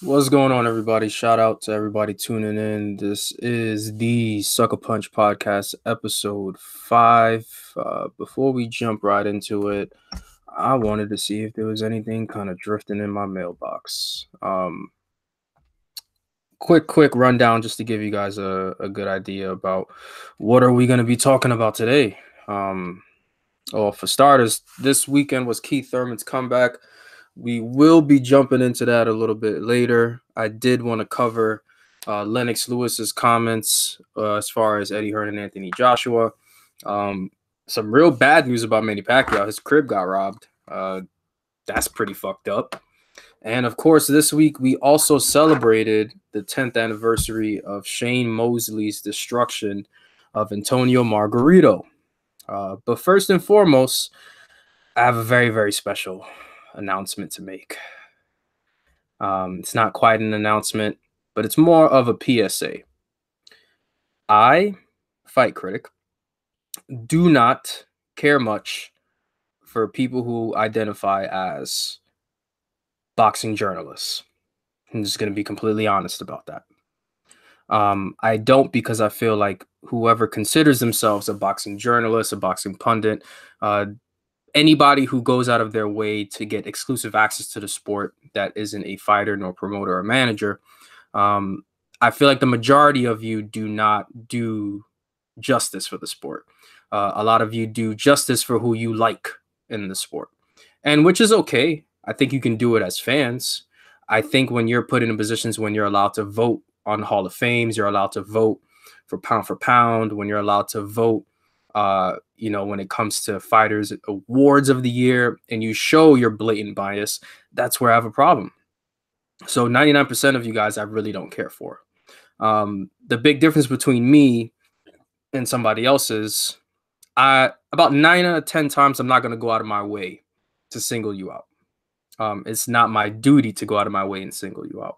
What's going on, everybody? Shout out to everybody tuning in. This is the Suckapunch podcast, episode 5. Before we jump right into it, I wanted to see if there was anything kind of drifting in my mailbox. Quick rundown just to give you guys a good idea about what are we going to be talking about today. Well, for starters, this weekend was Keith Thurman's comeback. We will be jumping into that a little bit later. I did want to cover Lennox Lewis's comments as far as Eddie Hearn and Anthony Joshua. Some real bad news about Manny Pacquiao. His crib got robbed. That's pretty fucked up. And of course, this week we also celebrated the 10th anniversary of Shane Mosley's destruction of Antonio Margarito. But first and foremost, I have a very, very special announcement to make. It's not quite an announcement, but it's more of a PSA. I, Fightcritic, do not care much for people who identify as boxing journalists. I'm just going to be completely honest about that. I don't, because I feel like whoever considers themselves a boxing journalist, a boxing pundit, anybody who goes out of their way to get exclusive access to the sport that isn't a fighter, nor promoter or manager, I feel like the majority of you do not do justice for the sport. A lot of you do justice for who you like in the sport, and which is okay. I think you can do it as fans. I think when you're put in positions when you're allowed to vote on Hall of Fames, you're allowed to vote for pound, when you're allowed to vote when it comes to fighters awards of the year, and you show your blatant bias, that's where I have a problem. So 99% of you guys I really don't care for. The big difference between me and somebody else is about 9 out of 10 times I'm not going to go out of my way to single you out. It's not my duty to go out of my way and single you out.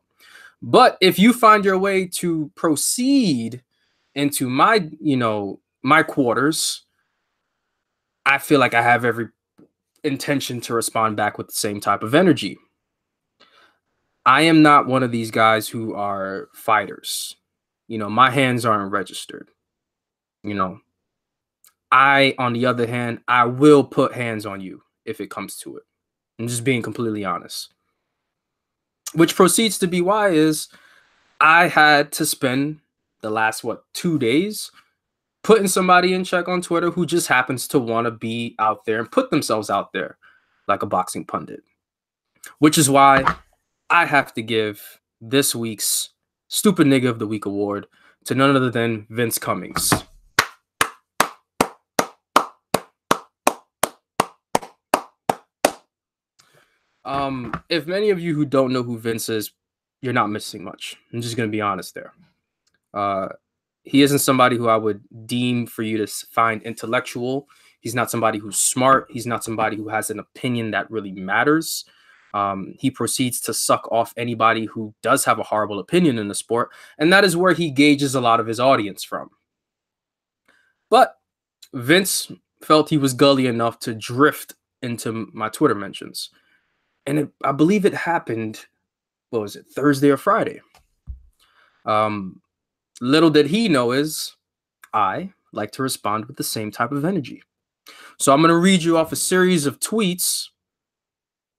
But if you find your way to proceed into my quarters, I feel like I have every intention to respond back with the same type of energy. I am not one of these guys who are fighters. My hands aren't registered. I, on the other hand, I will put hands on you if it comes to it. I'm just being completely honest. Which proceeds to be why is I had to spend the last, 2 days putting somebody in check on Twitter who just happens to want to be out there and put themselves out there like a boxing pundit. Which is why I have to give this week's Stupid Nigga of the Week award to none other than Vince Cummings. If many of you who don't know who Vince is, you're not missing much. I'm just going to be honest there. He isn't somebody who I would deem for you to find intellectual. He's not somebody who's smart. He's not somebody who has an opinion that really matters. He proceeds to suck off anybody who does have a horrible opinion in the sport, and that is where he gauges a lot of his audience from. But Vince felt he was gully enough to drift into my Twitter mentions. And I believe it happened, what was it, Thursday or Friday? Little did he know is I like to respond with the same type of energy. So I'm going to read you off a series of tweets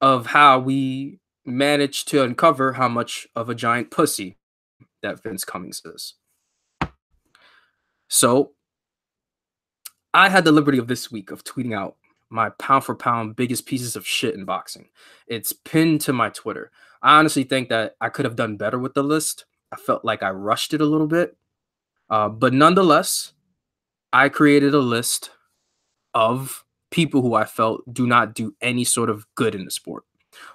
of how we managed to uncover how much of a giant pussy that Vince Cummings is. So I had the liberty of this week of tweeting out my pound for pound biggest pieces of shit in boxing. It's pinned to my Twitter. I honestly think that I could have done better with the list. I felt like I rushed it a little bit. But nonetheless, I created a list of people who I felt do not do any sort of good in the sport,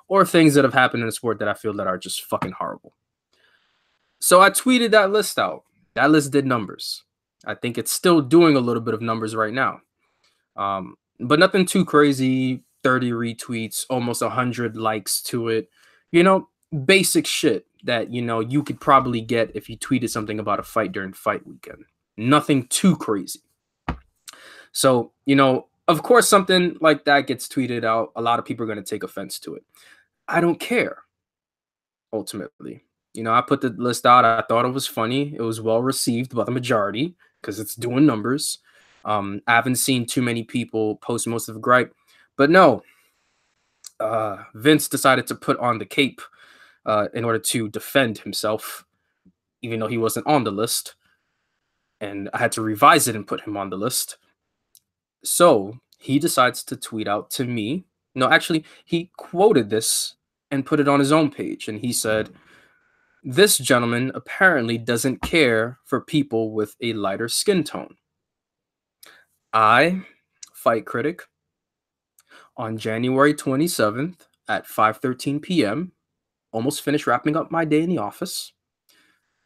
or things that have happened in the sport that I feel that are just fucking horrible. So I tweeted that list out. That list did numbers. I think it's still doing a little bit of numbers right now. But nothing too crazy. 30 retweets, almost 100 likes to it. You know, basic shit that, you know, you could probably get if you tweeted something about a fight during fight weekend. Nothing too crazy. So, you know, of course, something like that gets tweeted out. A lot of people are going to take offense to it. I don't care, ultimately. You know, I put the list out. I thought it was funny. It was well received by the majority because it's doing numbers. I haven't seen too many people post most of the gripe. But no, Vince decided to put on the cape in order to defend himself, even though he wasn't on the list. And I had to revise it and put him on the list. So he decides to tweet out to me. No, actually, he quoted this and put it on his own page. And he said, "This gentleman apparently doesn't care for people with a lighter skin tone." I, Fightcritic, on January 27th at 5:13 p.m., almost finished wrapping up my day in the office,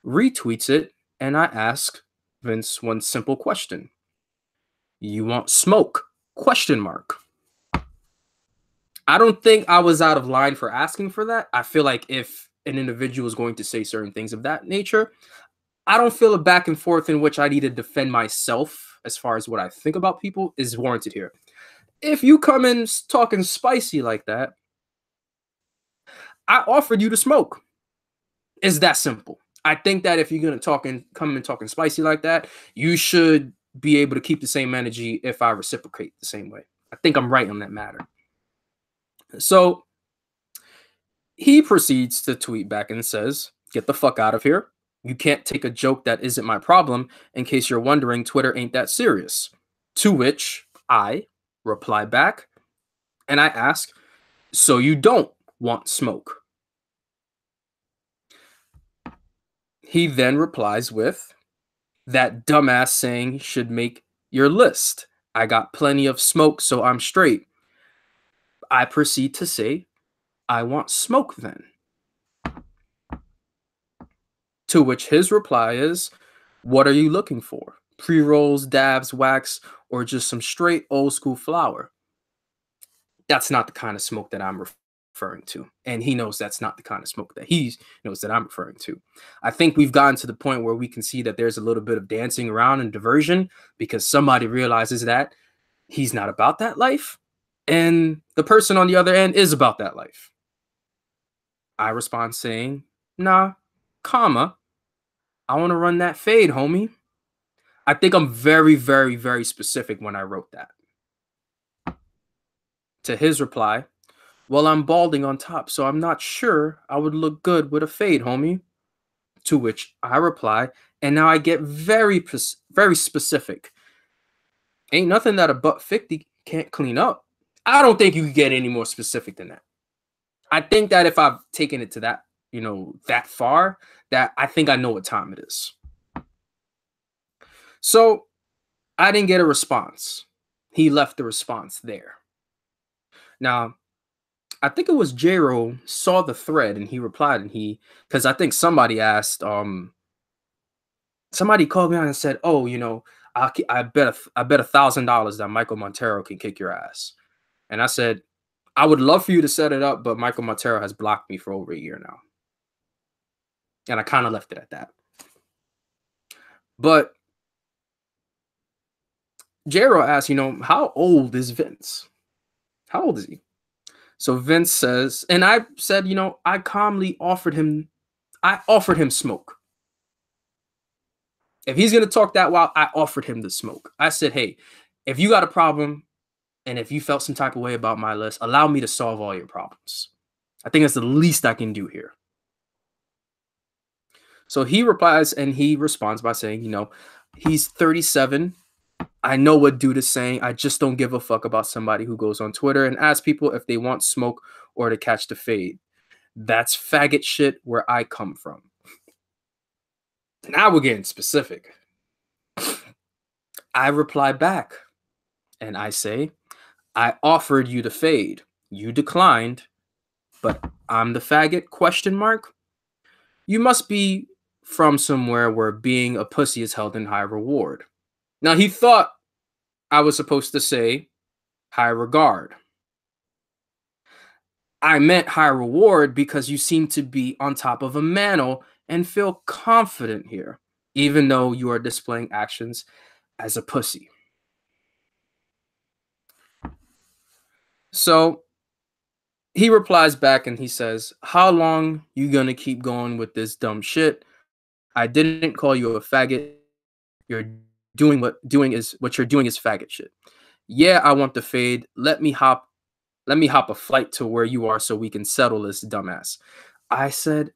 retweets it, and I ask Vince one simple question. "You want smoke?" Question mark. I don't think I was out of line for asking for that. I feel like if an individual is going to say certain things of that nature, I don't feel a back and forth in which I need to defend myself as far as what I think about people is warranted here. If you come in talking spicy like that, I offered you to smoke. It's that simple. I think that if you're gonna come in talking spicy like that, you should be able to keep the same energy if I reciprocate the same way. I think I'm right on that matter. So he proceeds to tweet back and says, "Get the fuck out of here. You can't take a joke that isn't my problem. In case you're wondering, Twitter ain't that serious." To which I reply back and I ask, "So you don't want smoke?" He then replies with, "That dumbass saying should make your list. I got plenty of smoke, so I'm straight." I proceed to say, "I want smoke then." To which his reply is, "What are you looking for? Pre-rolls, dabs, wax, or just some straight old school flower?" That's not the kind of smoke that I'm referring to. And he knows that's not the kind of smoke that he knows that I'm referring to. I think we've gotten to the point where we can see that there's a little bit of dancing around and diversion because somebody realizes that he's not about that life. And the person on the other end is about that life. I respond saying, "Nah, comma, I want to run that fade, homie." I think I'm very, very, very specific when I wrote that. To his reply, "Well, I'm balding on top, so I'm not sure I would look good with a fade, homie." To which I reply, and now I get very, very specific. "Ain't nothing that a butt 50 can't clean up." I don't think you can get any more specific than that. I think that if I've taken it to that, you know, that far, that I think I know what time it is. So I didn't get a response. He left the response there. Now, I think it was J-Ro saw the thread and he replied, and because I think somebody asked, somebody called me on and said, "Oh, you know, I bet $1,000 that Michael Montero can kick your ass." And I said, "I would love for you to set it up, but Michael Montero has blocked me for over a year now." And I kind of left it at that. But J-Ro asked, you know, how old is Vince? How old is he? So Vince says, and I said, you know, I offered him smoke. If he's going to talk that wild, I offered him the smoke. I said, hey, if you got a problem and if you felt some type of way about my list, allow me to solve all your problems. I think that's the least I can do here. So he replies and he responds by saying, you know, he's 37. I know what dude is saying. I just don't give a fuck about somebody who goes on Twitter and asks people if they want smoke or to catch the fade. That's faggot shit where I come from. Now we're getting specific. I reply back and I say, I offered you the fade. You declined, but I'm the faggot, question mark. You must be from somewhere where being a pussy is held in high reward. Now he thought I was supposed to say high regard. I meant high reward because you seem to be on top of a mantle and feel confident here, even though you are displaying actions as a pussy. So he replies back and he says, how long you gonna keep going with this dumb shit? I didn't call you a faggot. You're doing what you're doing is faggot shit. Yeah, I want the fade. Let me hop a flight to where you are so we can settle this, dumbass. I said,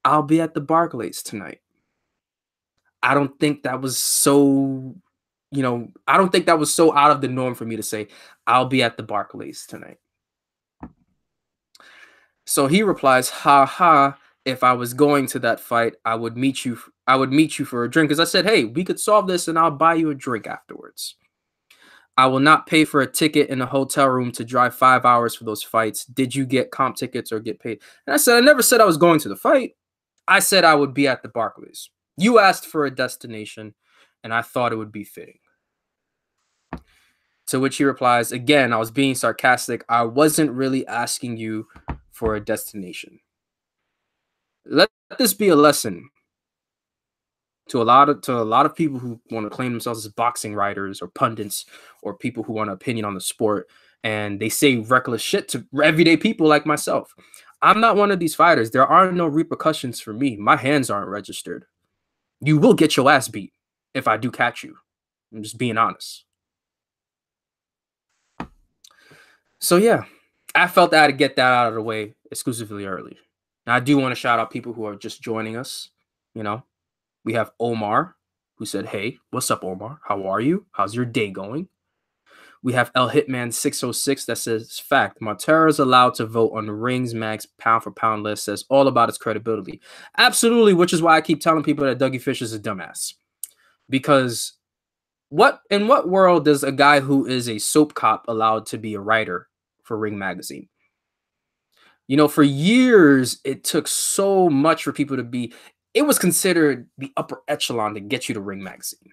I'll be at the Barclays tonight. I don't think that was so, I don't think that was so out of the norm for me to say, I'll be at the Barclays tonight. So he replies, ha ha, if I was going to that fight, I would meet you for a drink. Because I said, hey, we could solve this and I'll buy you a drink afterwards. I will not pay for a ticket in a hotel room to drive 5 hours for those fights. Did you get comp tickets or get paid? And I said, I never said I was going to the fight. I said I would be at the Barclays. You asked for a destination, and I thought it would be fitting. To which he replies, again, I was being sarcastic. I wasn't really asking you for a destination. Let this be a lesson to a lot of people who want to claim themselves as boxing writers or pundits or people who want an opinion on the sport, and they say reckless shit to everyday people like myself. I'm not one of these fighters. There are no repercussions for me. My hands aren't registered. You will get your ass beat if I do catch you. I'm just being honest. So yeah, I felt I had to get that out of the way exclusively early. Now I do want to shout out people who are just joining us. We have Omar, who said, hey, what's up, Omar? How are you? How's your day going? We have El Hitman 606 that says, fact, Montero is allowed to vote on the Rings Max pound for pound list, says all about his credibility. Absolutely, which is why I keep telling people that Dougie Fish is a dumbass. Because in what world does a guy who is a soap cop allowed to be a writer for Ring Magazine? For years, it took so much for people to be, it was considered the upper echelon to get you to Ring Magazine.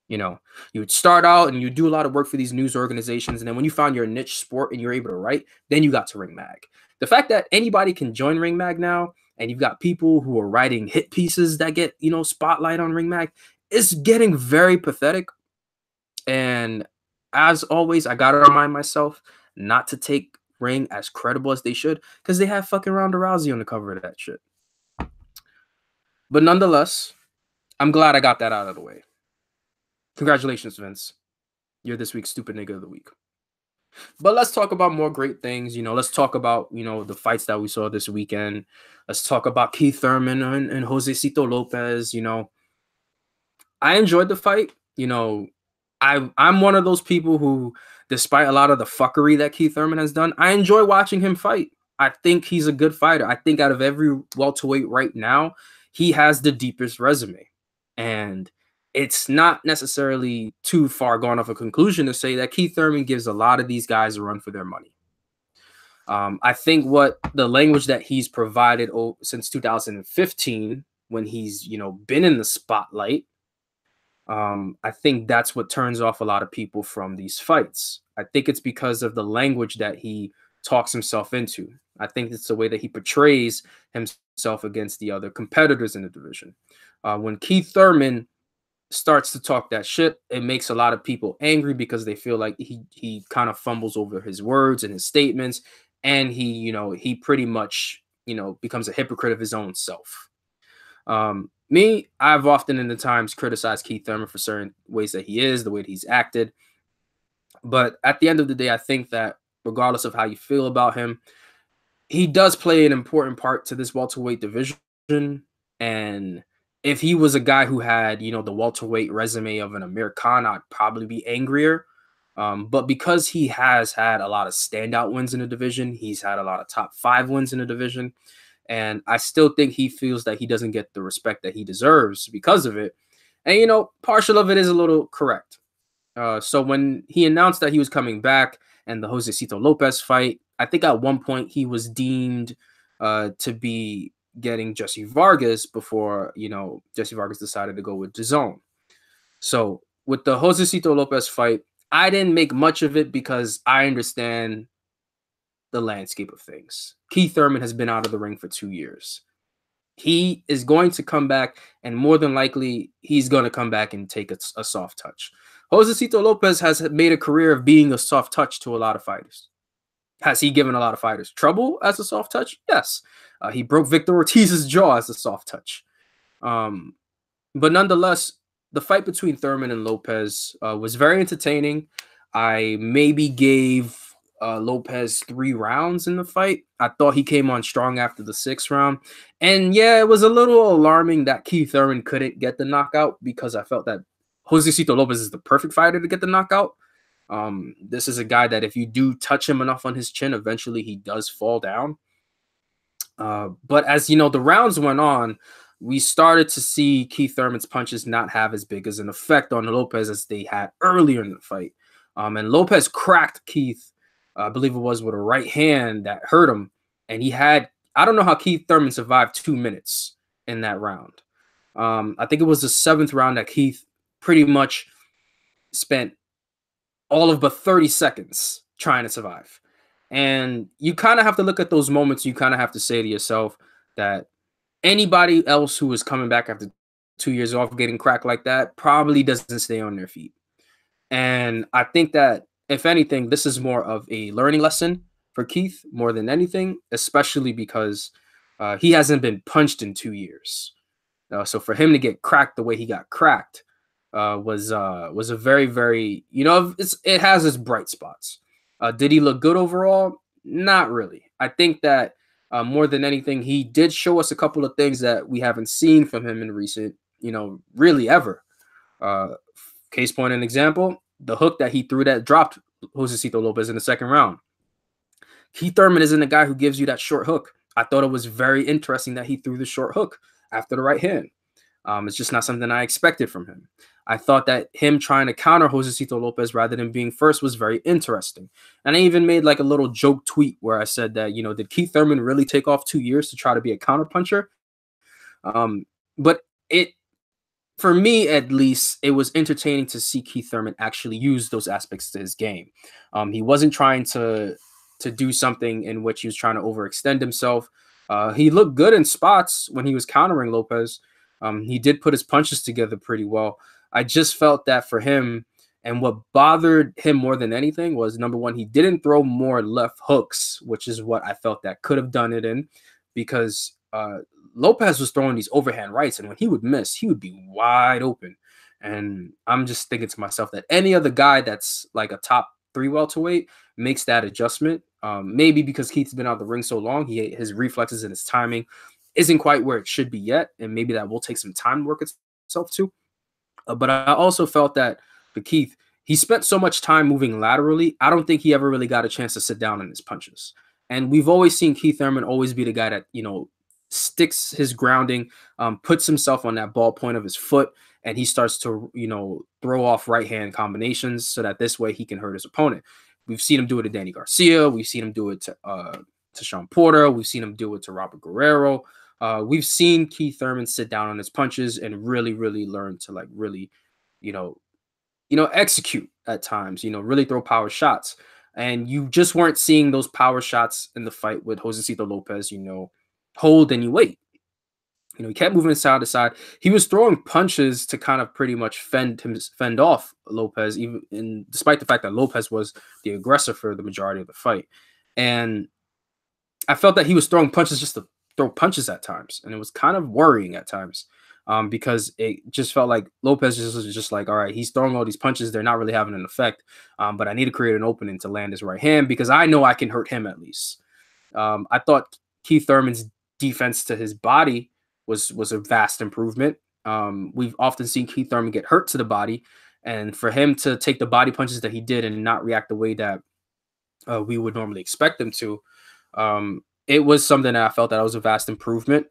You would start out and you do a lot of work for these news organizations. And then when you found your niche sport and you're able to write, then you got to Ring Mag. The fact that anybody can join Ring Mag now, and you've got people who are writing hit pieces that get, spotlight on Ring Mag, is getting very pathetic. And as always, I got to remind myself not to take Ring as credible as they should, because they have fucking Ronda Rousey on the cover of that shit. But nonetheless, I'm glad I got that out of the way. Congratulations, Vince. You're this week's Stupid Nigga of the Week. But let's talk about more great things. Let's talk about, the fights that we saw this weekend. Let's talk about Keith Thurman and Josecito Lopez. I enjoyed the fight. I'm one of those people who, despite a lot of the fuckery that Keith Thurman has done, I enjoy watching him fight. I think he's a good fighter. I think out of every welterweight right now, he has the deepest resume. And it's not necessarily too far gone off a conclusion to say that Keith Thurman gives a lot of these guys a run for their money. I think what the language that he's provided since 2015, when he's, been in the spotlight, I think that's what turns off a lot of people from these fights. I think it's because of the language that he talks himself into. I think it's the way that he portrays himself against the other competitors in the division. When Keith Thurman starts to talk that shit, it makes a lot of people angry because they feel like he kind of fumbles over his words and his statements, and he pretty much becomes a hypocrite of his own self. Me, I've often in the times criticized Keith Thurman for certain ways that he is, the way that he's acted. But at the end of the day, I think that regardless of how you feel about him, he does play an important part to this welterweight division. And if he was a guy who had, the welterweight resume of an Amir Khan, I'd probably be angrier. But because he has had a lot of standout wins in the division, he's had a lot of top 5 wins in the division. And I still think he feels that he doesn't get the respect that he deserves because of it. And, partial of it is a little correct. So when he announced that he was coming back and the Josecito Lopez fight, I think at one point he was deemed to be getting Jesse Vargas before, Jesse Vargas decided to go with DAZN. So with the Josecito Lopez fight, I didn't make much of it because I understand the landscape of things. Keith Thurman has been out of the ring for 2 years. He is going to come back, and more than likely, he's going to come back and take a soft touch. Josecito Lopez has made a career of being a soft touch to a lot of fighters. Has he given a lot of fighters trouble as a soft touch? Yes. He broke Victor Ortiz's jaw as a soft touch. But nonetheless, the fight between Thurman and Lopez was very entertaining. I maybe gave Lopez 3 rounds in the fight. I thought he came on strong after the 6th round. And yeah, it was a little alarming that Keith Thurman couldn't get the knockout because I felt that Josecito Lopez is the perfect fighter to get the knockout. This is a guy that if you do touch him enough on his chin, eventually he does fall down. But as the rounds went on, we started to see Keith Thurman's punches not have as big as an effect on Lopez as they had earlier in the fight. And Lopez cracked Keith, I believe it was with a right hand that hurt him. And I don't know how Keith Thurman survived 2 minutes in that round. I think it was the 7th round that Keith pretty much spent all of but 30 seconds trying to survive. And you kind of have to look at those moments. You kind of have to say to yourself that anybody else who is coming back after 2 years off getting cracked like that probably doesn't stay on their feet. And I think that, if anything, this is more of a learning lesson for Keith more than anything, especially because he hasn't been punched in 2 years. So for him to get cracked the way he got cracked was a very, very, it has its bright spots. Did he look good overall? Not really. I think that more than anything, he did show us a couple of things that we haven't seen from him in recent, really ever. Case point and example, the hook that he threw that dropped Josecito Lopez in the 2nd round. Keith Thurman isn't a guy who gives you that short hook. I thought it was very interesting that he threw the short hook after the right hand. It's just not something I expected from him. I thought that him trying to counter Josecito Lopez rather than being first was very interesting. And I even made like a little joke tweet where I said that, did Keith Thurman really take off 2 years to try to be a counterpuncher? But for me, at least, it was entertaining to see Keith Thurman actually use those aspects to his game. He wasn't trying to do something in which he was trying to overextend himself. He looked good in spots when he was countering Lopez. He did put his punches together pretty well. I just felt that for him, and what bothered him more than anything was, number one, he didn't throw more left hooks, which is what I felt that could have done it in, because Lopez was throwing these overhand rights, and when he would miss, he would be wide open. And I'm just thinking to myself that any other guy that's like a top 3 welterweight makes that adjustment. Maybe because Keith's been out of the ring so long, his reflexes and his timing isn't quite where it should be yet, and maybe that will take some time to work itself to. But I also felt that for Keith, he spent so much time moving laterally, I don't think he ever really got a chance to sit down in his punches. And we've always seen Keith Thurman always be the guy that, sticks his grounding, puts himself on that ball point of his foot, and he starts to, throw off right hand combinations so that this way he can hurt his opponent. We've seen him do it to Danny Garcia. We've seen him do it to Sean Porter. We've seen him do it to Robert Guerrero. We've seen Keith Thurman sit down on his punches and really, really learn to really, you know, execute at times, really throw power shots. And you just weren't seeing those power shots in the fight with Josecito Lopez, hold and you wait. He kept moving side to side. He was throwing punches to kind of pretty much fend off Lopez, despite the fact that Lopez was the aggressor for the majority of the fight. And I felt that he was throwing punches just to throw punches at times, and it was kind of worrying at times, because it just felt like Lopez was just like, all right, he's throwing all these punches, they're not really having an effect, but I need to create an opening to land his right hand because I know I can hurt him at least. I thought Keith Thurman's defense to his body was a vast improvement. We've often seen Keith Thurman get hurt to the body, and for him to take the body punches that he did and not react the way that we would normally expect him to, it was something that I felt that was a vast improvement.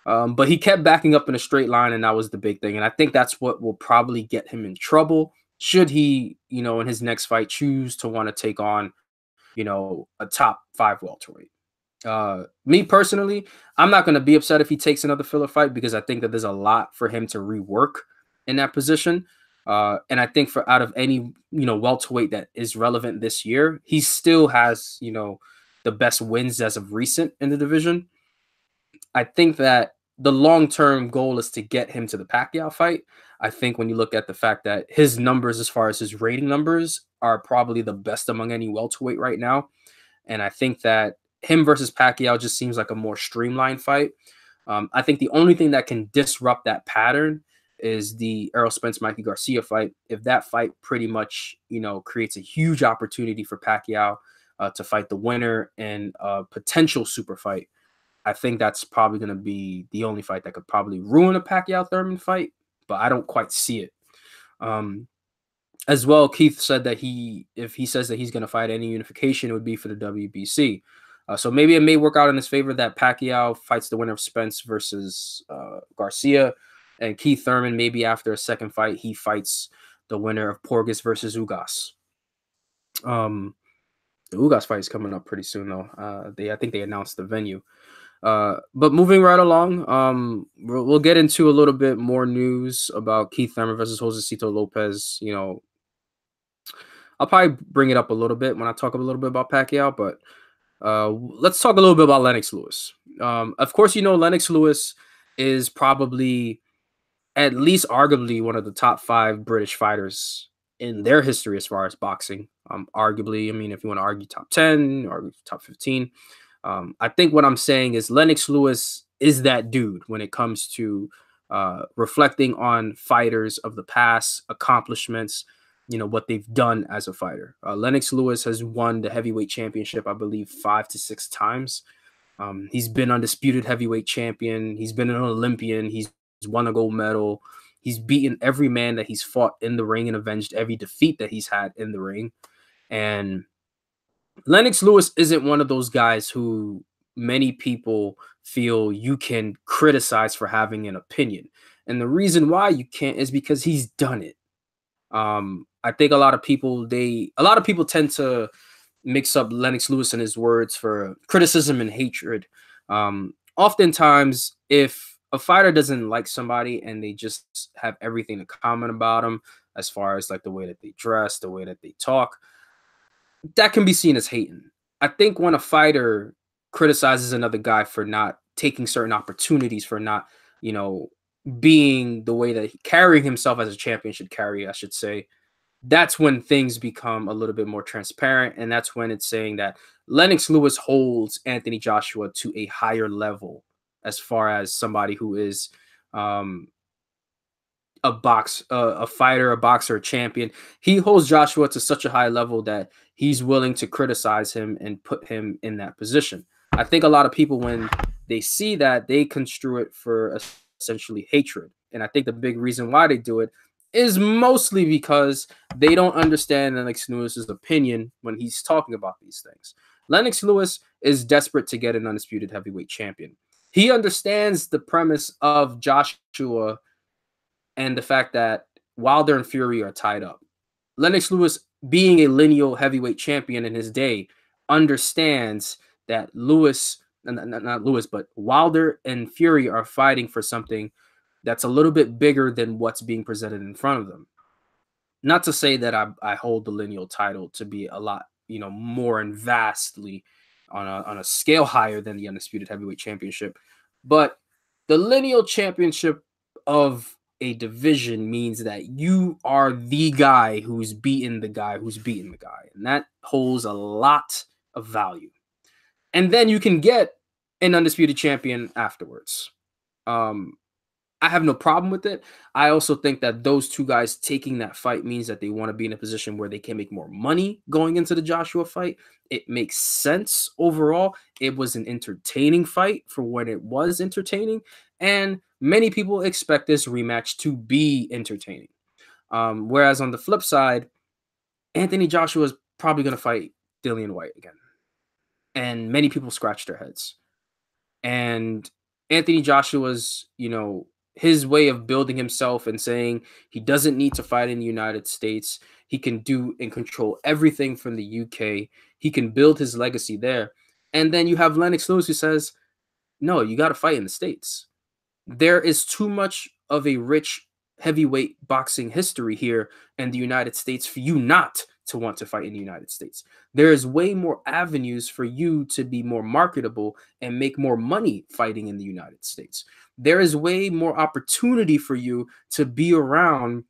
But he kept backing up in a straight line, and that was the big thing. And I think that's what will probably get him in trouble should he, in his next fight choose to want to take on, a top 5 welterweight. Me personally, I'm not going to be upset if he takes another filler fight because I think that there's a lot for him to rework in that position. And I think for out of any, welterweight that is relevant this year, he still has, the best wins as of recent in the division. I think that the long-term goal is to get him to the Pacquiao fight. I think when you look at the fact that his numbers, as far as his rating numbers, are probably the best among any welterweight right now. And I think that him versus Pacquiao just seems like a more streamlined fight. I think the only thing that can disrupt that pattern is the Errol Spence-Mikey Garcia fight. If that fight pretty much, creates a huge opportunity for Pacquiao to fight the winner in a potential super fight, I think that's probably going to be the only fight that could probably ruin a Pacquiao-Thurman fight, but I don't quite see it. As well, Keith said that if he says that he's going to fight any unification, it would be for the WBC. So maybe it may work out in his favor that Pacquiao fights the winner of Spence versus Garcia, and Keith Thurman, maybe after a second fight, he fights the winner of Porges versus Ugas. The Ugas fight is coming up pretty soon, though. I think they announced the venue. But moving right along, we'll get into a little bit more news about Keith Thurman versus Josecito Lopez. I'll probably bring it up a little bit when I talk a little bit about Pacquiao, but let's talk a little bit about Lennox Lewis. Of course, Lennox Lewis is probably, at least arguably, one of the top 5 British fighters in their history as far as boxing. Arguably, if you want to argue top 10, argue top 15. I think what I'm saying is Lennox Lewis is that dude when it comes to reflecting on fighters of the past, accomplishments, what they've done as a fighter. Lennox Lewis has won the heavyweight championship, I believe, 5 to 6 times. He's been undisputed heavyweight champion. He's been an Olympian. He's won a gold medal. He's beaten every man that he's fought in the ring and avenged every defeat that he's had in the ring. And Lennox Lewis isn't one of those guys who many people feel you can criticize for having an opinion. And the reason why you can't is because he's done it. I think a lot of people tend to mix up Lennox Lewis and his words for criticism and hatred. Oftentimes, if a fighter doesn't like somebody and they just have everything to comment about them, as far as like the way that they dress, the way that they talk, that can be seen as hating. I think when a fighter criticizes another guy for not taking certain opportunities, for not, being the way that carrying himself as a champion should carry, I should say, that's when things become a little bit more transparent. And that's when it's saying that Lennox Lewis holds Anthony Joshua to a higher level as far as somebody who is a fighter, a boxer, a champion. He holds Joshua to such a high level that he's willing to criticize him and put him in that position. I think a lot of people, when they see that, they construe it for essentially hatred. And I think the big reason why they do it is mostly because they don't understand Lennox Lewis's opinion when he's talking about these things. Lennox Lewis is desperate to get an undisputed heavyweight champion. He understands the premise of Joshua and the fact that Wilder and Fury are tied up. Lennox Lewis, being a lineal heavyweight champion in his day, understands that not Lewis, but Wilder and Fury are fighting for something that's a little bit bigger than what's being presented in front of them. Not to say that I hold the lineal title to be a lot, more and vastly on a scale higher than the undisputed heavyweight championship, but the lineal championship of a division means that you are the guy who's beaten the guy who's beaten the guy, and that holds a lot of value. And then you can get an undisputed champion afterwards. I have no problem with it. I also think that those two guys taking that fight means that they want to be in a position where they can make more money going into the Joshua fight. It makes sense overall. It was an entertaining fight for when it was entertaining, and many people expect this rematch to be entertaining. Whereas on the flip side, Anthony Joshua is probably going to fight Dillian White again, and many people scratch their heads. And Anthony Joshua's, his way of building himself and saying he doesn't need to fight in the United States. He can do and control everything from the UK. He can build his legacy there. And then you have Lennox Lewis who says, no, you got to fight in the States. There is too much of a rich heavyweight boxing history here in the United States for you not to want to fight in the United States. There is way more avenues for you to be more marketable and make more money fighting in the United States. There is way more opportunity for you to be around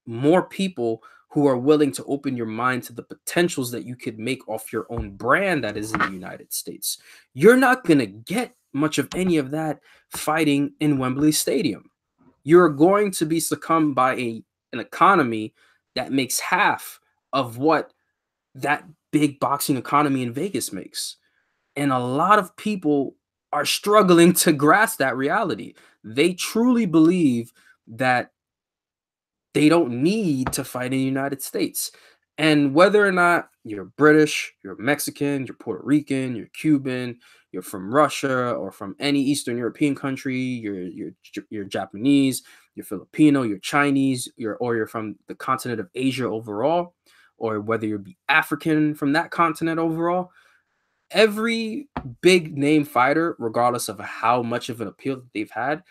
more people who are willing to open your mind to the potentials that you could make off your own brand that is in the United States. You're not going to get much of any of that fighting in Wembley Stadium. You're going to be succumbed by an economy that makes half of what that big boxing economy in Vegas makes. And a lot of people are struggling to grasp that reality. They truly believe that they don't need to fight in the United States. And whether or not you're British, you're Mexican, you're Puerto Rican, you're Cuban, you're from Russia or from any Eastern European country, you're Japanese, you're Filipino, you're Chinese, you're from the continent of Asia overall, or whether you're African from that continent overall, every big name fighter, regardless of how much of an appeal that they've had,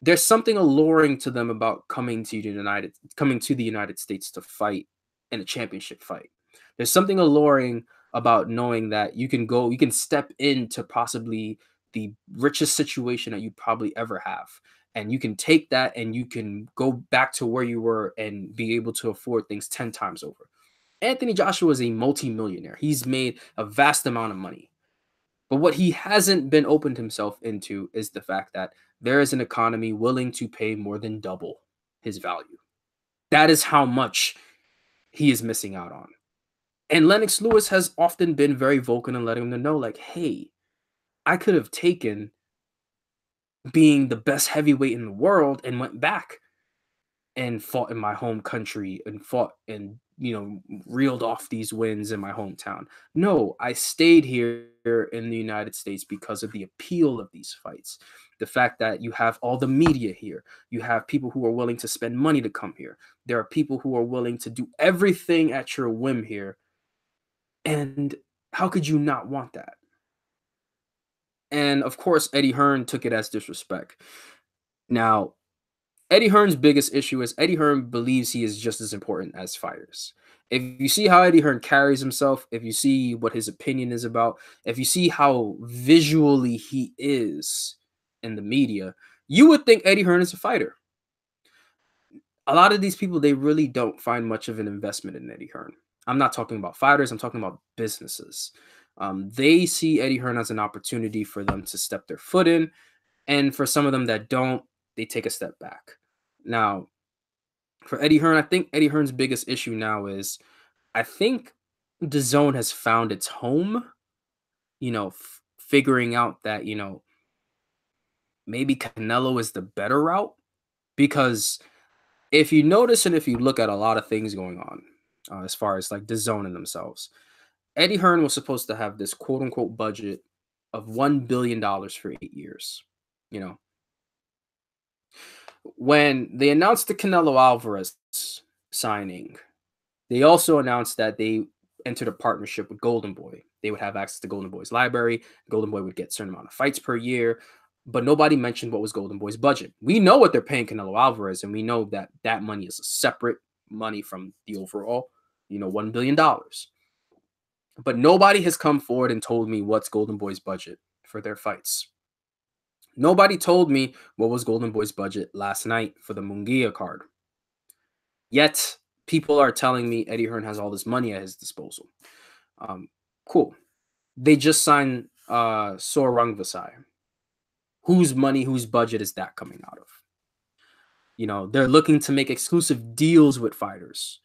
there's something alluring to them about coming to the United States to fight in a championship fight. There's something alluring about knowing that you can step into possibly the richest situation that you probably ever have. And you can take that and you can go back to where you were and be able to afford things 10 times over. Anthony Joshua is a multimillionaire. He's made a vast amount of money. But what he hasn't been opened himself into is the fact that there is an economy willing to pay more than double his value. That is how much he is missing out on. And Lennox Lewis has often been very vocal in letting them know, like, hey, I could have taken being the best heavyweight in the world and went back and fought in my home country and fought and reeled off these wins in my hometown. No, I stayed here in the United States because of the appeal of these fights. The fact that you have all the media here. You have people who are willing to spend money to come here. There are people who are willing to do everything at your whim here. And how could you not want that? And of course, Eddie Hearn took it as disrespect. Now, Eddie Hearn's biggest issue is Eddie Hearn believes he is just as important as fighters. If you see how Eddie Hearn carries himself, if you see what his opinion is about, if you see how visually he is in the media, you would think Eddie Hearn is a fighter. A lot of these people, they really don't find much of an investment in Eddie Hearn. I'm not talking about fighters. I'm talking about businesses. They see Eddie Hearn as an opportunity for them to step their foot in. And for some of them that don't, they take a step back. Now, for Eddie Hearn, I think Eddie Hearn's biggest issue now is I think DAZN has found its home, figuring out that, maybe Canelo is the better route. Because if you notice and if you look at a lot of things going on, as far as like DAZN and themselves, Eddie Hearn was supposed to have this quote unquote budget of $1 billion for 8 years. When they announced the Canelo Alvarez signing, they also announced that they entered a partnership with Golden Boy. They would have access to Golden Boy's library. Golden Boy would get a certain amount of fights per year, but nobody mentioned what was Golden Boy's budget. We know what they're paying Canelo Alvarez, and we know that that money is a separate money from the overall, $1 billion. But nobody has come forward and told me what's Golden Boy's budget for their fights. Nobody told me what was Golden Boy's budget last night for the Munguia card. Yet, people are telling me Eddie Hearn has all this money at his disposal. Cool. They just signed Sorang Vasai. Whose money, whose budget is that coming out of? They're looking to make exclusive deals with fighters.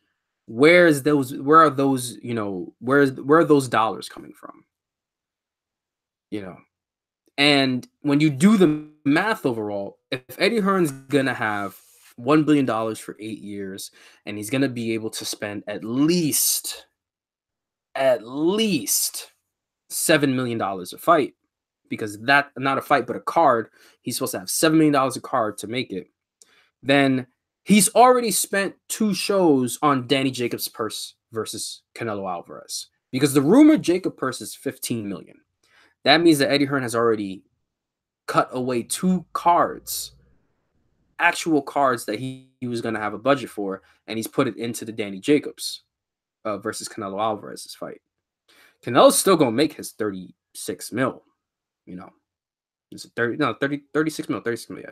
Where are those, where are those dollars coming from? And when you do the math overall, if Eddie Hearn's gonna have $1 billion for 8 years, and he's gonna be able to spend at least $7 million a fight, because that, not a fight, but a card, he's supposed to have $7 million a card to make it, then he's already spent 2 shows on Danny Jacobs' purse versus Canelo Alvarez. Because the rumored Jacob purse is $15 million. That means that Eddie Hearn has already cut away 2 cards, actual cards that he was going to have a budget for, and he's put it into the Danny Jacobs versus Canelo Alvarez's fight. Canelo's still going to make his 36 mil, Is it 36 mil, yeah.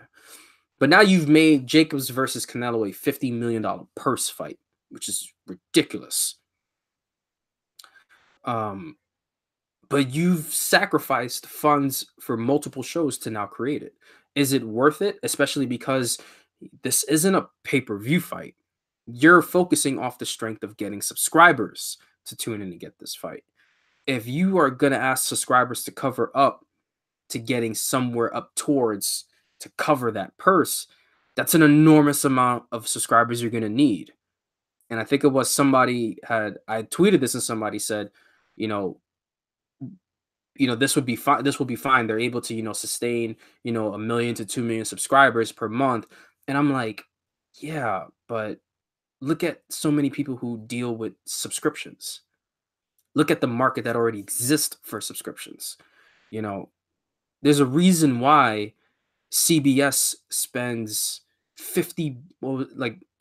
But now you've made Jacobs versus Canelo a $50 million purse fight, which is ridiculous. But you've sacrificed funds for multiple shows to now create it. Is it worth it? Especially because this isn't a pay-per-view fight. You're focusing off the strength of getting subscribers to tune in to get this fight. If you are going to ask subscribers to cover up to getting somewhere up towards to cover that purse, that's an enormous amount of subscribers you're going to need. And I think it was I tweeted this and somebody said, this would be fine. This will be fine. They're able to, sustain, 1 million to 2 million subscribers per month. And I'm like, yeah, but look at so many people who deal with subscriptions. Look at the market that already exists for subscriptions. There's a reason why CBS spends 50, what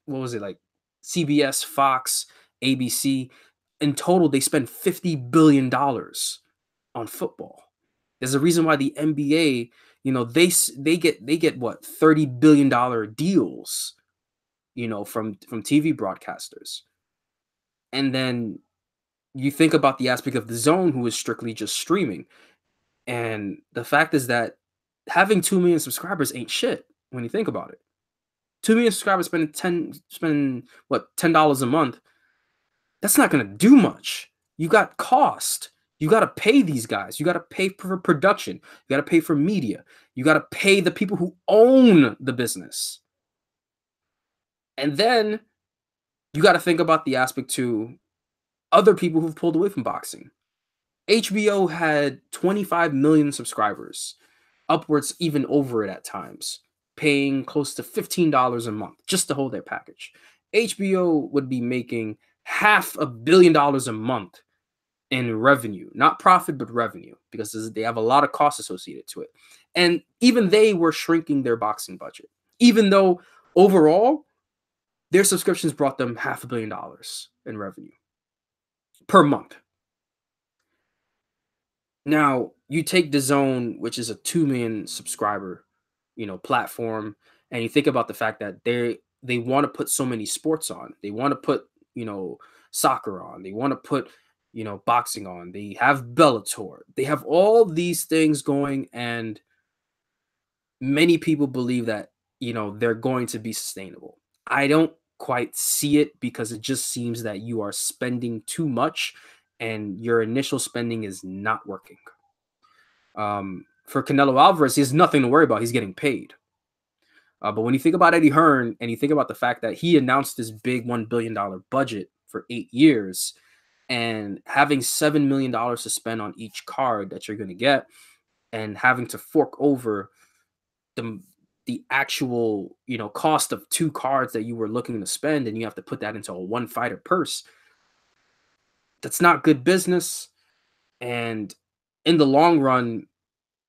was it, like CBS, Fox, ABC, in total, they spend $50 billion on football. There's a reason why the NBA, they get what, $30 billion deals, from TV broadcasters. And then you think about the aspect of the Zone, who is strictly just streaming. And the fact is that having 2 million subscribers ain't shit when you think about it. 2 million subscribers spending what, $10 a month. That's not going to do much. You got cost. You got to pay these guys. You got to pay for production. You got to pay for media. You got to pay the people who own the business. And then you got to think about the aspect to other people who've pulled away from boxing. HBO had 25 million subscribers, upwards even over it at times, paying close to $15 a month just to hold their package. HBO would be making $500 million a month in revenue, not profit, but revenue, because they have a lot of costs associated to it. And even they were shrinking their boxing budget, even though overall their subscriptions brought them $500 million in revenue per month. Now, you take DAZN, which is a 2 million subscriber, platform, and you think about the fact that they want to put so many sports on. They want to put, soccer on. They want to put, boxing on. They have Bellator. They have all these things going, and many people believe that, they're going to be sustainable. I don't quite see it, because it just seems that you are spending too much and your initial spending is not working. For Canelo Alvarez, he has nothing to worry about. He's getting paid. But when you think about Eddie Hearn, and you think about the fact that he announced this big $1 billion budget for 8 years, and having $7 million to spend on each card that you're going to get, and having to fork over the actual, cost of 2 cards that you were looking to spend, and you have to put that into a one fighter purse, that's not good business. And in the long run,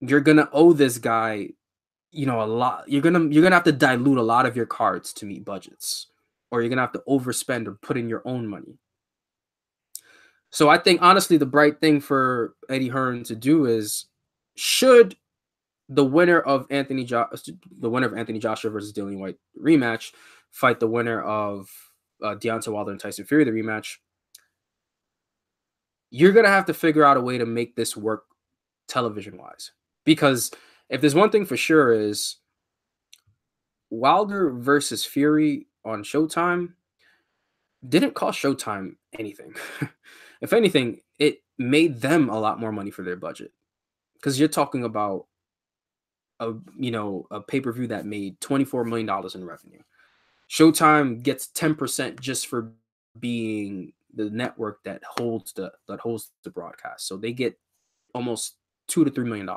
you're going to owe this guy, a lot. You're going to have to dilute a lot of your cards to meet budgets, or you're gonna have to overspend or put in your own money. So I think honestly, the bright thing for Eddie Hearn to do is, should the winner of the winner of Anthony Joshua versus Dillian White rematch fight the winner of Deontay Wilder and Tyson Fury the rematch, you're gonna have to figure out a way to make this work television wise. Because if there's one thing for sure is Wilder versus Fury on Showtime didn't cost Showtime anything. If anything, it made them a lot more money for their budget. Because you're talking about a pay-per-view that made $24 million in revenue. Showtime gets 10% just for being the network that holds the broadcast. So they get almost $2 to $3 million.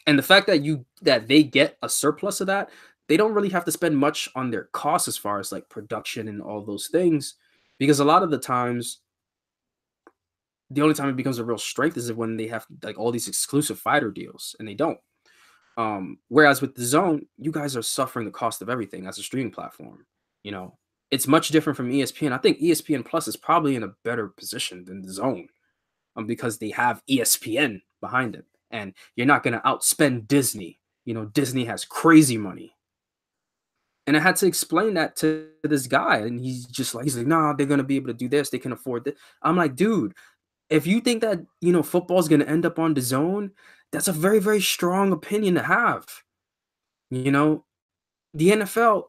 And the fact that they get a surplus of that, they don't really have to spend much on their costs as far as like production and all those things. Because a lot of the times, the only time it becomes a real strength is when they have like all these exclusive fighter deals, and they don't. Whereas with the Zone, you guys are suffering the cost of everything as a streaming platform. You know, it's much different from ESPN. I think ESPN Plus is probably in a better position than the Zone, because they have ESPN behind it, and you're not going to outspend Disney. You know, Disney has crazy money. And I had to explain that to this guy, and he's like, nah, they're going to be able to do this. They can afford this. I'm like, dude, if you think that, football is going to end up on the Zone, that's a very, very strong opinion to have. The NFL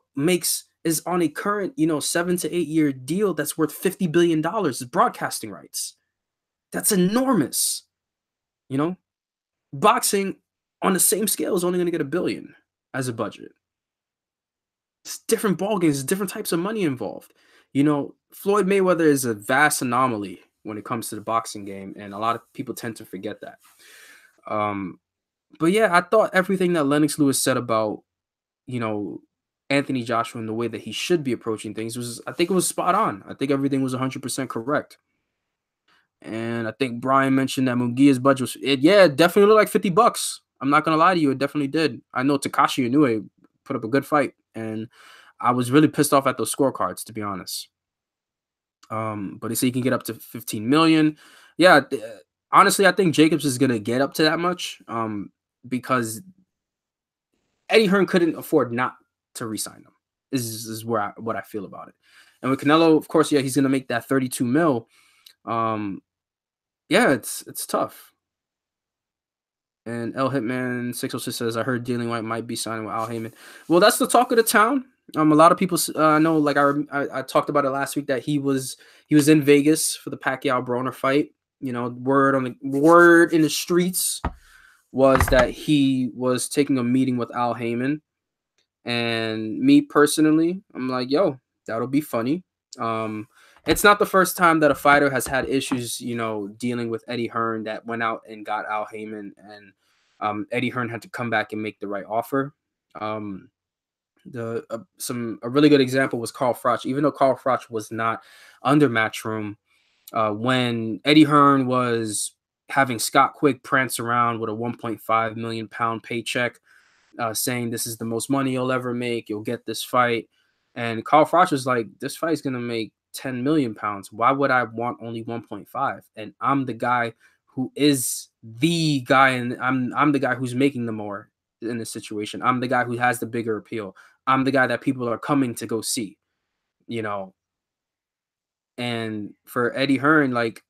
is on a current, 7 to 8 year deal that's worth $50 billion as broadcasting rights. That's enormous. Boxing on the same scale is only going to get $1 billion as a budget. It's different ball games, different types of money involved. Floyd Mayweather is a vast anomaly when it comes to the boxing game, and a lot of people tend to forget that. But yeah, I thought everything that Lennox Lewis said about, Anthony Joshua and the way that he should be approaching things I think it was spot on. I think everything was 100% correct. And I think Brian mentioned that Munguia's budget was, it definitely looked like $50. I'm not going to lie to you. It definitely did. I know Takashi Inoue put up a good fight, and I was really pissed off at those scorecards, to be honest. But they say he can get up to 15 million. Yeah, honestly, I think Jacobs is gonna get up to that much. Because Eddie Hearn couldn't afford not to re-sign him. Is what I feel about it. And with Canelo, of course, he's gonna make that 32 mil. It's tough. And L Hitman 606 says, I heard Dillian White might be signing with Al Heyman. Well, that's the talk of the town. A lot of people know, like I talked about it last week, that he was in Vegas for the Pacquiao Broner fight. Word in the streets was that he was taking a meeting with Al Heyman. And me personally, I'm like, yo, that'll be funny. It's not the first time that a fighter has had issues, dealing with Eddie Hearn, that went out and got Al Heyman, and Eddie Hearn had to come back and make the right offer. A really good example was Carl Froch. Even though Carl Froch was not under Matchroom, when Eddie Hearn was having Scott Quick prance around with a 1.5 million pound paycheck, saying this is the most money you'll ever make, you'll get this fight, and Carl Froch was like, this fight is gonna make 10 million pounds. Why would I want only 1.5? And I'm the guy who is the guy, and I'm the guy who's making the more in this situation. I'm the guy who has the bigger appeal. I'm the guy that people are coming to go see, And for Eddie Hearn, like,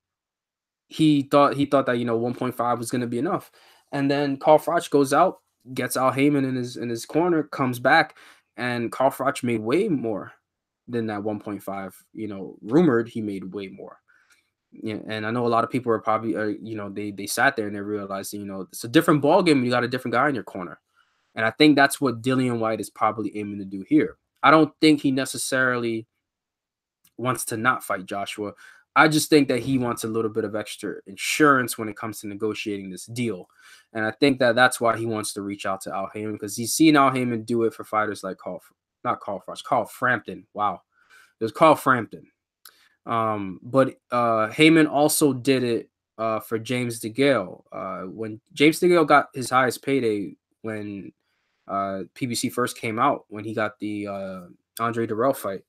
he thought that 1.5 was going to be enough, and then Carl Froch goes out, gets Al Heyman in his corner, comes back, and Carl Froch made way more than that 1.5. Rumored he made way more. And I know a lot of people are probably they sat there and they realized it's a different ball game when you got a different guy in your corner. And I think that's what Dillian White is probably aiming to do here. I don't think he necessarily wants to not fight Joshua. I just think that he wants a little bit of extra insurance when it comes to negotiating this deal. And I think that that's why he wants to reach out to Al Heyman, because he's seen Al Heyman do it for fighters like Carl Frampton. Wow. It was Carl Frampton. But Heyman also did it for James DeGale. When James DeGale got his highest payday when PBC first came out, when he got the Andre Dirrell fight.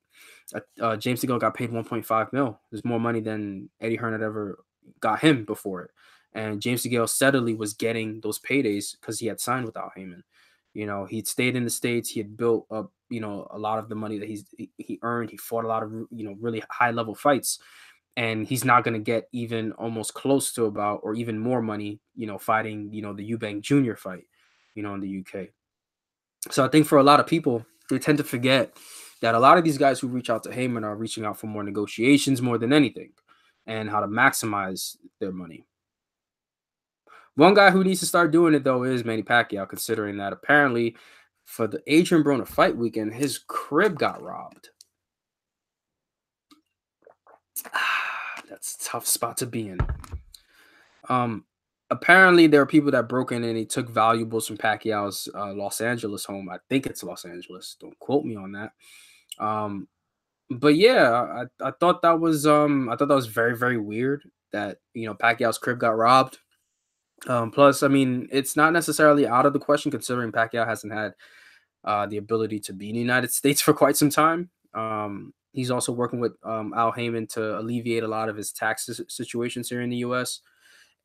James DeGale got paid 1.5 mil. There's more money than Eddie Hearn had ever got him before it. And James DeGale steadily was getting those paydays because he had signed with Al Heyman. You know, he'd stayed in the States. He had built up, you know, a lot of the money that he earned. He fought a lot of, you know, really high level fights. And he's not going to get even almost close to about or even more money, you know, fighting, you know, the Eubank Jr. fight, you know, in the UK. So I think for a lot of people, they tend to forget that a lot of these guys who reach out to Heyman are reaching out for more negotiations more than anything and how to maximize their money. One guy who needs to start doing it, though, is Manny Pacquiao, considering that apparently for the Adrian Broner fight weekend, his crib got robbed. That's a tough spot to be in. Apparently there are people that broke in and he took valuables from Pacquiao's Los Angeles home. I think it's Los Angeles. Don't quote me on that. But yeah, I thought that was very, very weird that, you know, Pacquiao's crib got robbed. Plus, I mean, it's not necessarily out of the question considering Pacquiao hasn't had the ability to be in the United States for quite some time. He's also working with Al Heyman to alleviate a lot of his tax situations here in the U.S.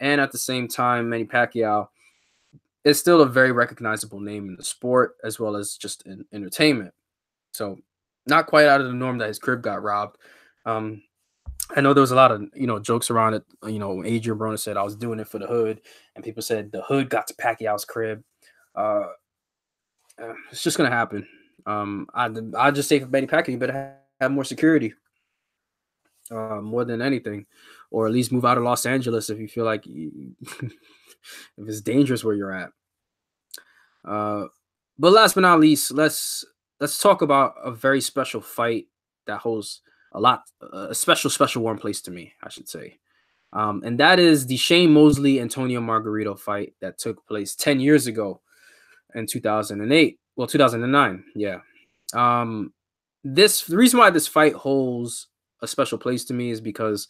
And at the same time, Manny Pacquiao is still a very recognizable name in the sport as well as just in entertainment. So not quite out of the norm that his crib got robbed. I know there was a lot of, you know, jokes around it. You know, Adrian Broner said I was doing it for the hood, and people said the hood got to Pacquiao's crib. It's just gonna happen. I just say for Manny Pacquiao, you better have more security, more than anything, or at least move out of Los Angeles if you feel like if it's dangerous where you're at. But last but not least, let's talk about a very special fight that holds a special warm place to me, I should say. And that is the Shane Mosley Antonio Margarito fight that took place 10 years ago in 2008. Well, 2009. Yeah. The reason why this fight holds a special place to me is because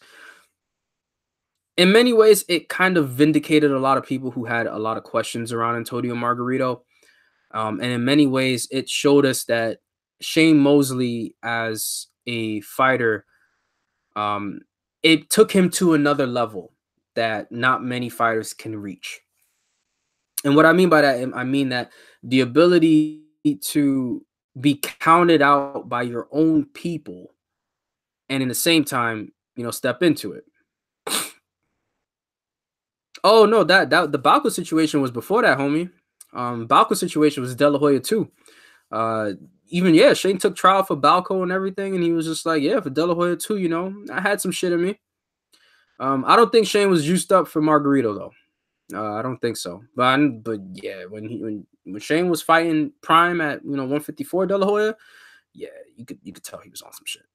in many ways it kind of vindicated a lot of people who had a lot of questions around Antonio Margarito. And in many ways it showed us that Shane Mosley as a fighter, it took him to another level that not many fighters can reach. And what I mean by that, I mean that the ability to be counted out by your own people and in the same time, you know, step into it. Oh no, that the Balco situation was before that, homie. Balco situation was De La Hoya too. Even Shane took trial for Balco and everything, and he was just like, yeah, for De La Hoya too, you know, I had some shit in me. I don't think Shane was juiced up for Margarito though. I don't think so. But yeah, when Shane was fighting prime at 154 De La Hoya, yeah, you could tell he was on some shit.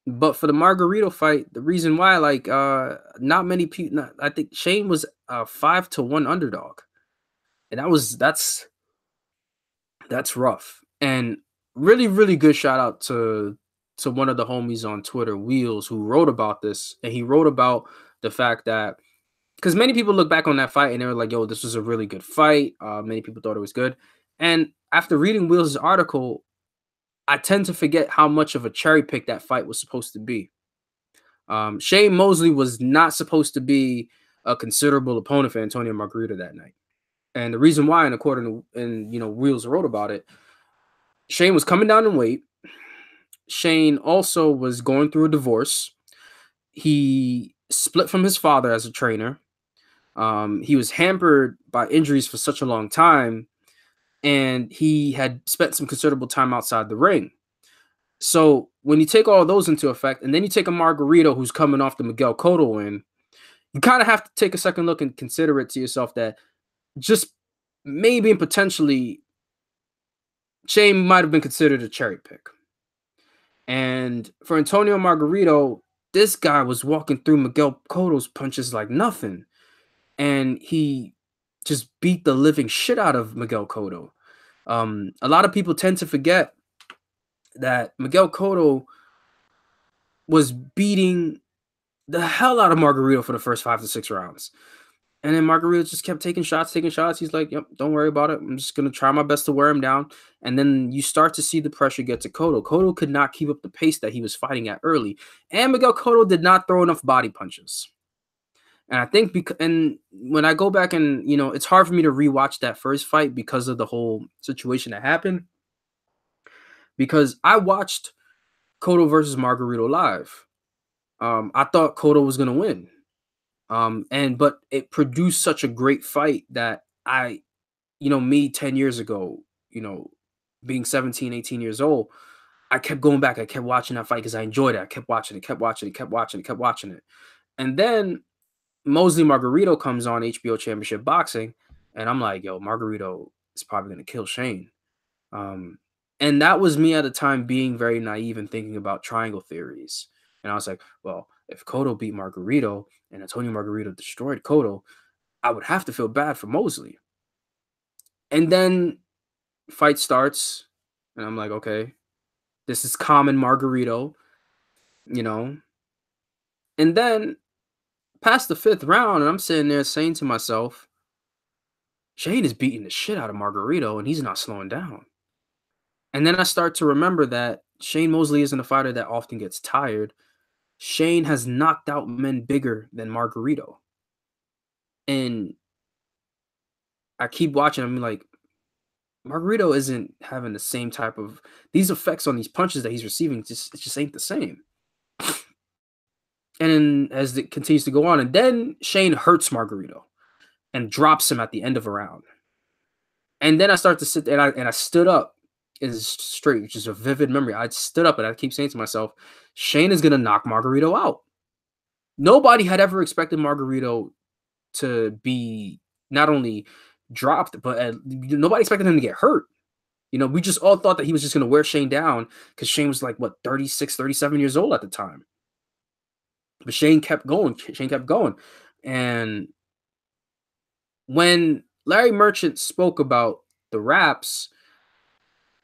But for the Margarito fight, the reason why, like, not many people, I think Shane was a 5-1 underdog, and that's rough. And really, really good shout out to one of the homies on Twitter, Wheels, who wrote about this, and he wrote about the fact that because many people look back on that fight and they were like, "Yo, this was a really good fight." Many people thought it was good, and after reading Wheels' article, I tend to forget how much of a cherry pick that fight was supposed to be. Shane Mosley was not supposed to be a considerable opponent for Antonio Margarito that night. And the reason why, and according to Wheels wrote about it, Shane was coming down in weight. Shane also was going through a divorce. He split from his father as a trainer. He was hampered by injuries for such a long time, and he had spent some considerable time outside the ring. So when you take all those into effect, and then you take a Margarito who's coming off the Miguel Cotto win, you kind of have to take a second look and consider it to yourself that just maybe and potentially Shane might have been considered a cherry pick. And for Antonio Margarito, this guy was walking through Miguel Cotto's punches like nothing. And he just beat the living shit out of Miguel Cotto. A lot of people tend to forget that Miguel Cotto was beating the hell out of Margarito for the first 5 to 6 rounds. And then Margarito just kept taking shots, taking shots. He's like, "Yep, don't worry about it. I'm just gonna try my best to wear him down." And then you start to see the pressure get to Cotto. Cotto could not keep up the pace that he was fighting at early, and Miguel Cotto did not throw enough body punches. And I think and when I go back and it's hard for me to rewatch that first fight because of the whole situation that happened. Because I watched Cotto versus Margarito live. I thought Cotto was gonna win. But it produced such a great fight that me 10 years ago, being 17, 18 years old, I kept going back. I kept watching that fight because I enjoyed it. I kept watching it, kept watching it, kept watching it, kept watching it. And then Mosley Margarito comes on HBO Championship Boxing, and I'm like, yo, Margarito is probably gonna kill Shane. And that was me at the time being very naive and thinking about triangle theories. And I was like, well, if Cotto beat Margarito and Antonio Margarito destroyed Cotto, I would have to feel bad for Mosley. And then fight starts, and I'm like, okay, this is common Margarito, And then past the 5th round, and I'm sitting there saying to myself, Shane is beating the shit out of Margarito, and he's not slowing down. And then I start to remember that Shane Mosley isn't a fighter that often gets tired. Shane has knocked out men bigger than Margarito. And I keep watching. I'm like, Margarito isn't having the same type of these effects on these punches that he's receiving. It just ain't the same. And then as it continues to go on, and then Shane hurts Margarito and drops him at the end of a round. And then I start to sit there, and I stood up. Is straight, which is a vivid memory. I stood up and I keep saying to myself, Shane is gonna knock Margarito out. Nobody had ever expected Margarito to be not only dropped, but nobody expected him to get hurt. We just all thought that he was just going to wear Shane down because Shane was like, 36, 37 years old at the time. But Shane kept going. And when Larry Merchant spoke about the wraps,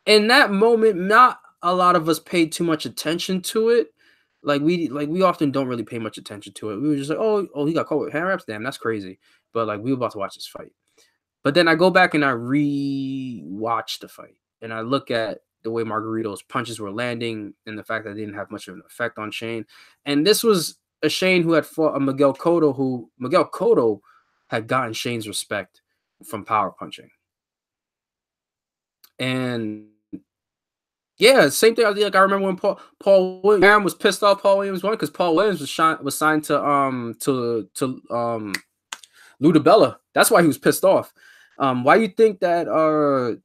in that moment, not a lot of us paid too much attention to it. We often don't really pay much attention to it. We were just like, oh, he got caught with hand wraps? Damn, that's crazy. But we were about to watch this fight. But then I go back and I re-watch the fight. And I look at the way Margarito's punches were landing and the fact that they didn't have much of an effect on Shane. And this was a Shane who had fought a Miguel Cotto, who Miguel Cotto had gotten Shane's respect from power punching. And yeah, same thing. I remember when Paul Williams was pissed off. Paul Williams won because Paul Williams was signed to Lou DiBella. That's why he was pissed off. Why do you think that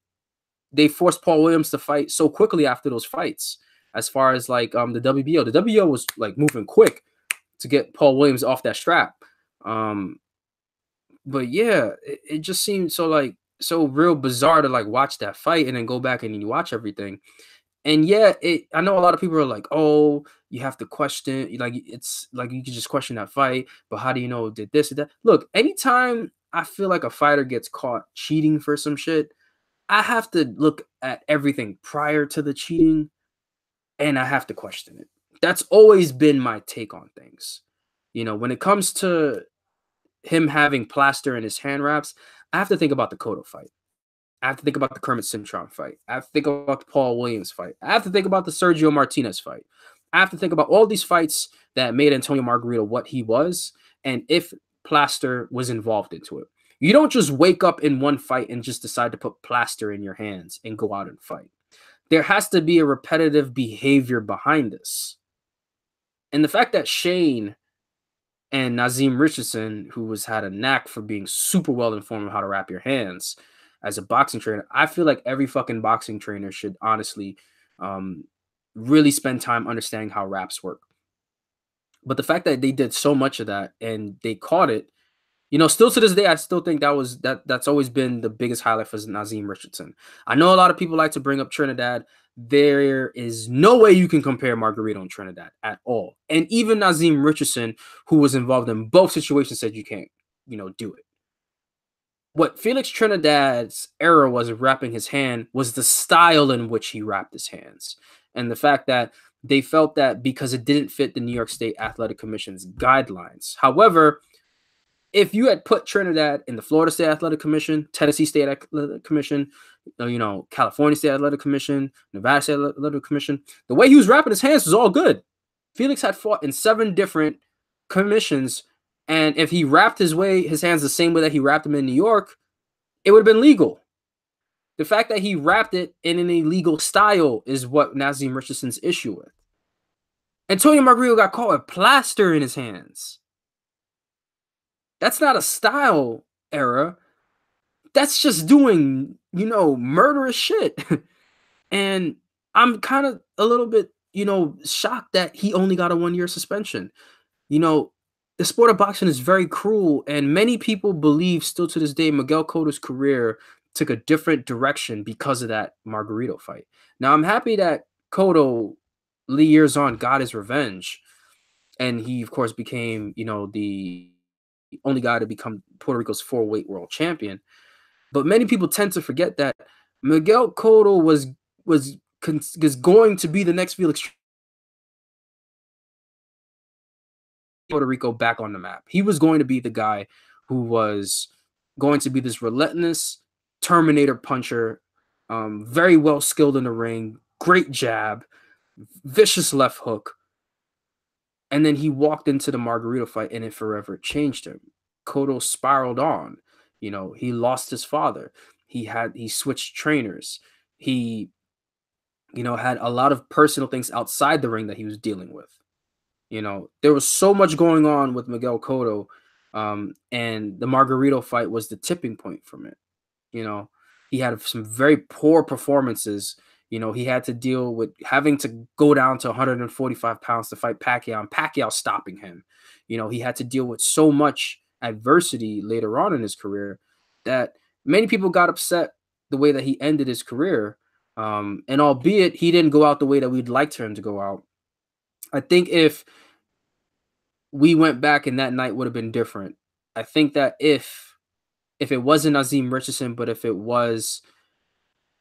they forced Paul Williams to fight so quickly after those fights? As far as the WBO, the WBO was moving quick to get Paul Williams off that strap. But yeah, it just seemed so real bizarre to watch that fight and then go back and you watch everything. And yeah, I know a lot of people are like, oh, you have to question, it's like you can just question that fight, but how do you know it did this or that? Look, anytime I feel like a fighter gets caught cheating for some shit, I have to look at everything prior to the cheating and I have to question it. That's always been my take on things. When it comes to him having plaster in his hand wraps, I have to think about the Cotto fight. I have to think about the Kermit Cintron fight. I have to think about the Paul Williams fight. I have to think about the Sergio Martinez fight. I have to think about all these fights that made Antonio Margarito what he was and if plaster was involved into it. You don't just wake up in one fight and just decide to put plaster in your hands and go out and fight. There has to be a repetitive behavior behind this. And the fact that Shane and Nazim Richardson, who had a knack for being super well informed on how to wrap your hands as a boxing trainer, I feel like every fucking boxing trainer should honestly really spend time understanding how wraps work. But the fact that they did so much of that and they caught it, still to this day, I still think that's always been the biggest highlight for Nazim Richardson. I know a lot of people like to bring up Trinidad. There is no way you can compare Margarito and Trinidad at all. And even Nazim Richardson, who was involved in both situations, said you can't, do it. What Felix Trinidad's error was of wrapping his hand was the style in which he wrapped his hands. And the fact that they felt that because it didn't fit the New York State Athletic Commission's guidelines. However, if you had put Trinidad in the Florida State Athletic Commission, Tennessee State Athletic Commission, California State Athletic Commission, Nevada State Athletic Commission, the way he was wrapping his hands was all good. Felix had fought in 7 different commissions, and if he wrapped his hands the same way that he wrapped them in New York, it would have been legal. The fact that he wrapped it in an illegal style is what Nazeem Richardson's issue with. Antonio Margarito got caught with plaster in his hands. That's not a style error. That's just doing, murderous shit. And I'm kind of a little bit, shocked that he only got a 1-year suspension. The sport of boxing is very cruel, and many people believe still to this day Miguel Cotto's career took a different direction because of that Margarito fight. Now, I'm happy that Cotto, years on, got his revenge, and he, of course, became, the only guy to become Puerto Rico's 4-weight world champion. But many people tend to forget that Miguel Cotto was going to be the next Felix Puerto Rico back on the map. He was going to be the guy who was going to be this relentless Terminator puncher, very well skilled in the ring, great jab, vicious left hook. And then he walked into the Margarito fight, and it forever changed him. Cotto spiraled on. He lost his father. He switched trainers. He, had a lot of personal things outside the ring that he was dealing with. There was so much going on with Miguel Cotto, and the Margarito fight was the tipping point from it. He had some very poor performances. He had to deal with having to go down to 145 pounds to fight Pacquiao, and Pacquiao stopping him. He had to deal with so much adversity later on in his career that many people got upset the way that he ended his career. And albeit he didn't go out the way that we'd like for him to go out, I think if we went back and that night would have been different. I think that if it wasn't Nazeem Richardson, but if it was,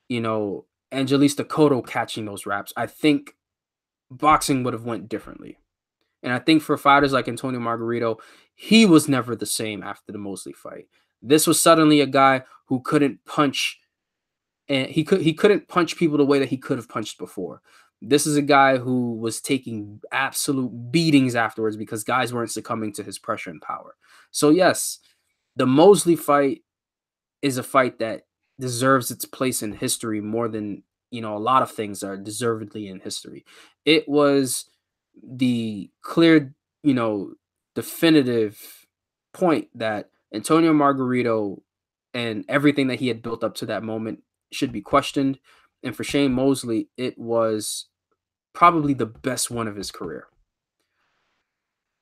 Angelista Cotto catching those raps, I think boxing would have went differently. And I think for fighters like Antonio Margarito, he was never the same after the Mosley fight. This was suddenly a guy who couldn't punch, and he couldn't punch people the way that he could have punched before. This is a guy who was taking absolute beatings afterwards because guys weren't succumbing to his pressure and power. So yes, the Mosley fight is a fight that deserves its place in history more than, a lot of things are deservedly in history. It was the clear, definitive point that Antonio Margarito and everything that he had built up to that moment should be questioned. And for Shane Mosley, it was probably the best one of his career.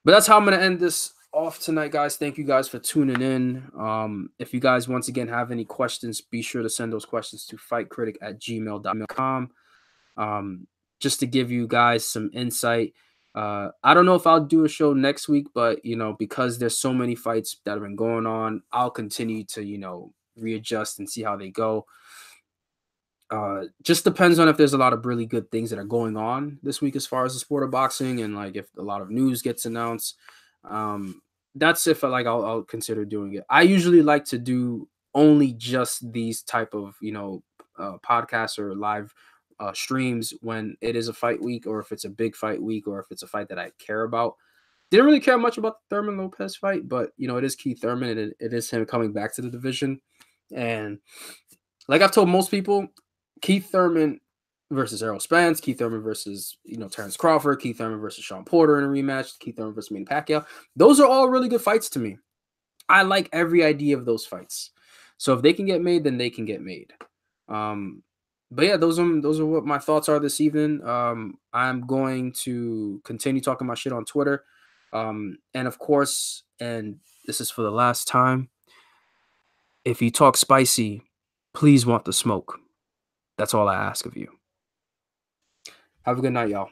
But that's how I'm going to end this off tonight, guys. Thank you guys for tuning in. If you guys once again have any questions, be sure to send those questions to fightcritic@gmail.com. Just to give you guys some insight. I don't know if I'll do a show next week, but because there's so many fights that have been going on, I'll continue to readjust and see how they go. Just depends on if there's a lot of really good things that are going on this week as far as the sport of boxing, and like if a lot of news gets announced. That's if I'll consider doing it. I usually like to do only just these type of podcasts or live streams when it is a fight week, or if it's a big fight week, or if it's a fight that I care about. Didn't really care much about the Thurman Lopez fight, but it is Keith Thurman, and it is him coming back to the division. And like I've told most people, Keith Thurman versus Errol Spence, Keith Thurman versus Terrence Crawford, Keith Thurman versus Sean Porter in a rematch, Keith Thurman versus Manny Pacquiao. Those are all really good fights to me. I like every idea of those fights. So if they can get made, then they can get made. But yeah, those are what my thoughts are this evening. I'm going to continue talking my shit on Twitter. And of course, and this is for the last time, if you talk spicy, please want the smoke. That's all I ask of you. Have a good night, y'all.